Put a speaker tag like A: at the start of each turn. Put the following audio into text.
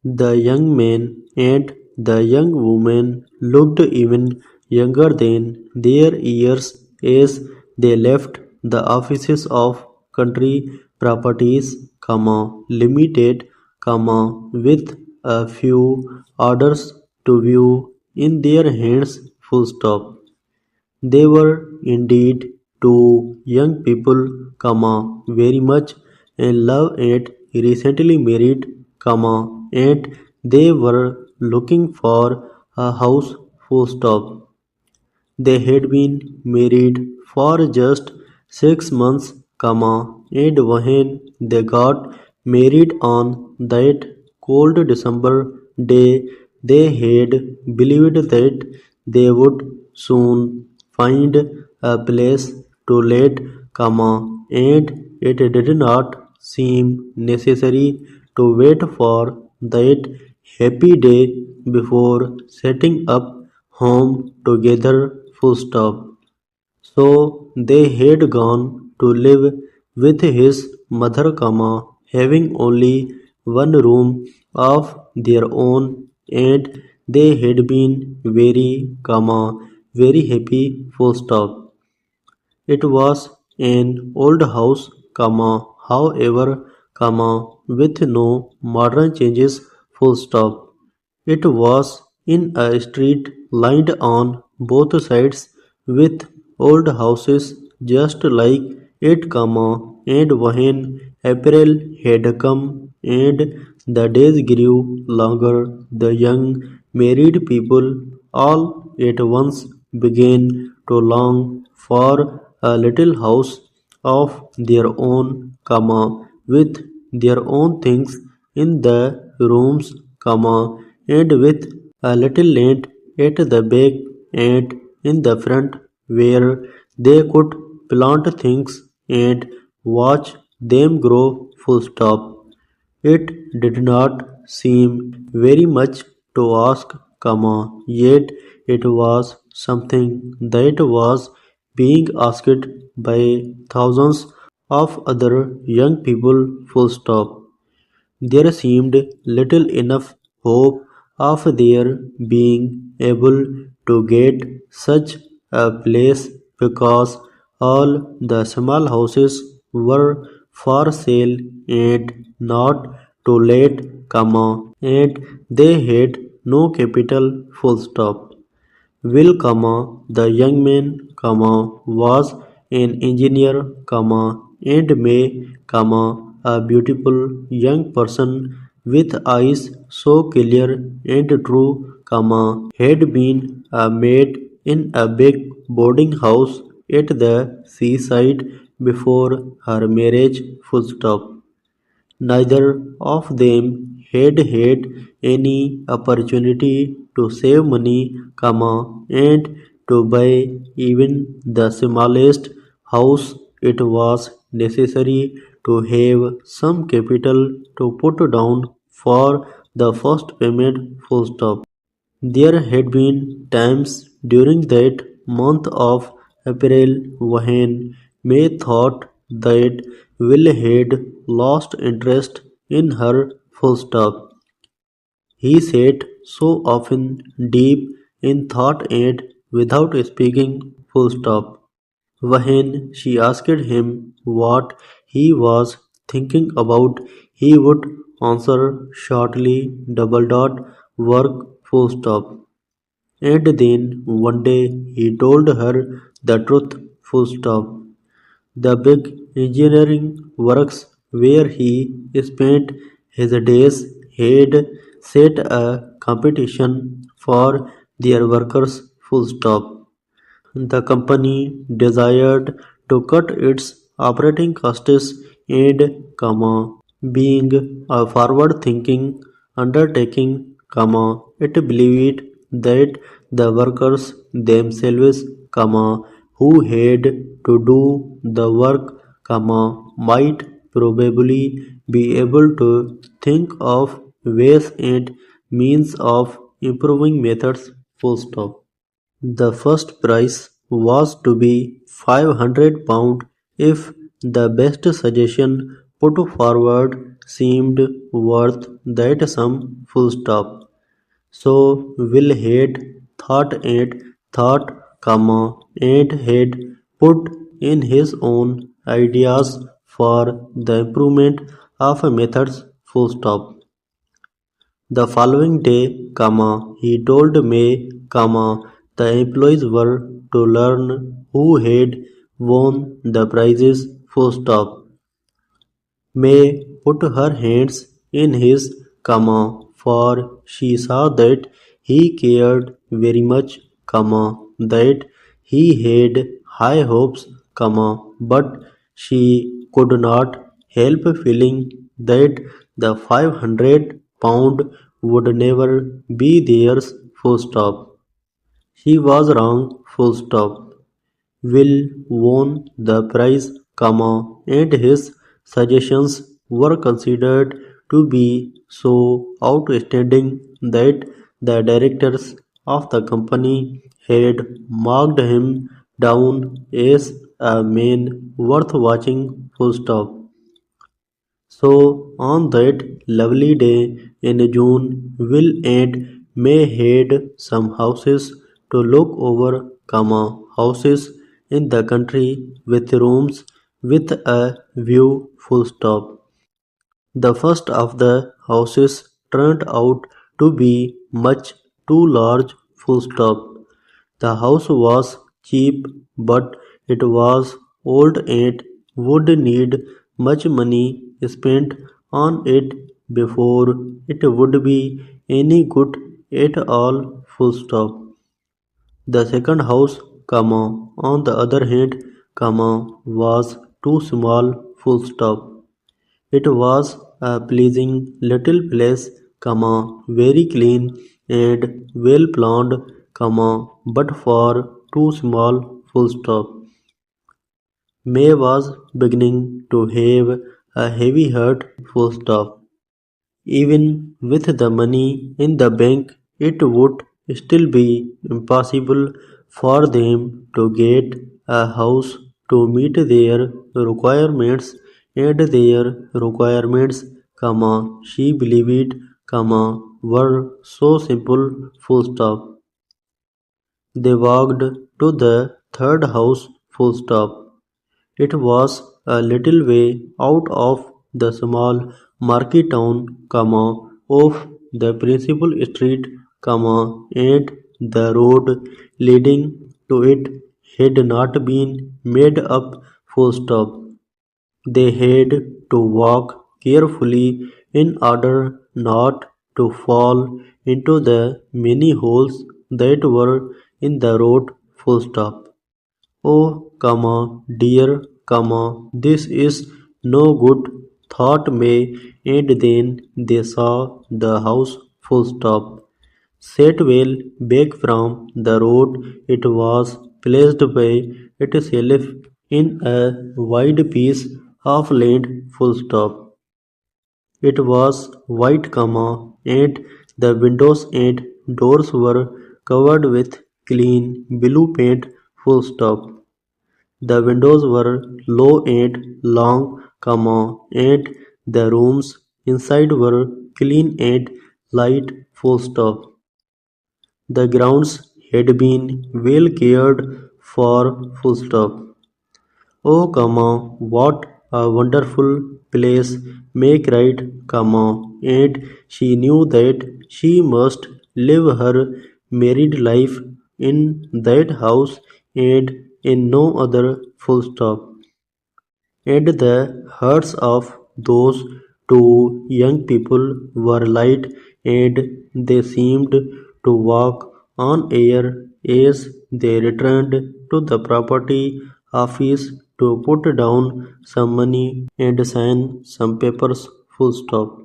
A: The young man and the young woman looked even younger than their years as they left the offices of country properties, limited, with a few orders to view in their hands, full stop. They were indeed two young people, very much in love and recently married, and they were looking for a house, full stop. They had been married for just 6 months, and when they got married on that cold December day, they had believed that they would soon find a place to let, and it did not seem necessary to wait for that happy day before setting up home together, full stop. So they had gone to live with his mother, having only one room of their own, and they had been very, very happy, full stop. It was an old house, however, with no modern changes, full stop. It was in a street lined on both sides with old houses just like it, and when April had come and the days grew longer, the young married people all at once began to long for a little house of their own, with their own things in the rooms, and with a little land at the back and in the front where they could plant things and watch them grow, full stop. It did not seem very much to ask, yet it was something that was being asked by thousands of other young people, full stop. There seemed little enough hope of their being able to get such a place because all the small houses were for sale and not to let, and they had no capital, full stop. Will, the young man, was an engineer, and May, a beautiful young person with eyes so clear and true, had been a maid in a big boarding house at the seaside before her marriage, full stop. Neither of them had had any opportunity to save money, and to buy even the smallest house. It was necessary to have some capital to put down for the first payment, full stop. There had been times during that month of April when May thought that Will had lost interest in her, full stop. He sat so often deep in thought and without speaking, full stop. When she asked him what he was thinking about, he would answer shortly, work, full stop. And then one day he told her the truth, full stop. The big engineering works where he spent his days had set a competition for their workers, full stop. The company desired to cut its operating costs and, being a forward-thinking undertaking, it believed that the workers themselves, who had to do the work, might probably be able to think of ways and means of improving methods, full stop. The first prize was to be £500 if the best suggestion put forward seemed worth that sum full stop. So Will thought, and had put in his own ideas for the improvement of methods full stop. The following day, he told May, the employees were to learn who had won the prizes full stop. May put her hands in his, for she saw that he cared very much, that he had high hopes, but she could not help feeling that the £500 would never be theirs full stop. She was wrong full stop. Will won the prize, and his suggestions were considered to be so outstanding that the directors of the company had marked him down as a man worth watching full stop. So on that lovely day in June, Will and May had some houses to look over, houses in the country with rooms with a view full stop. The first of the houses turned out to be much too large full stop. The house was cheap, but it was old and would need much money spent on it before it would be any good at all. Full stop. The second house, on the other hand, was too small. Full stop. It was a pleasing little place, very clean and well planned, but far too small. Full stop. May was beginning to have a heavy heart. Full stop. Even with the money in the bank, it would still be impossible for them to get a house to meet their requirements, and their requirements, she believed, were so simple. Full stop. They walked to the third house. Full stop. It was a little way out of the small market town, of the principal street, and the road leading to it had not been made up. Full stop. They had to walk carefully in order not to fall into the many holes that were in the road. Full stop. Oh, dear, this is no good, thought May, and then they saw the house. Full stop. Set well back from the road, it was placed by itself in a wide piece of land. Full stop. It was white, and the windows and doors were covered with clean blue paint. Full stop. The windows were low and long, and the rooms inside were clean and light. Full stop. The grounds had been well cared for. Full stop. Oh, what a wonderful place! May cried, and she knew that she must live her married life in that house and in no other. Full stop. And the hearts of those two young people were light, and they seemed to walk on air as they returned to the property office to put down some money and sign some papers. Full stop.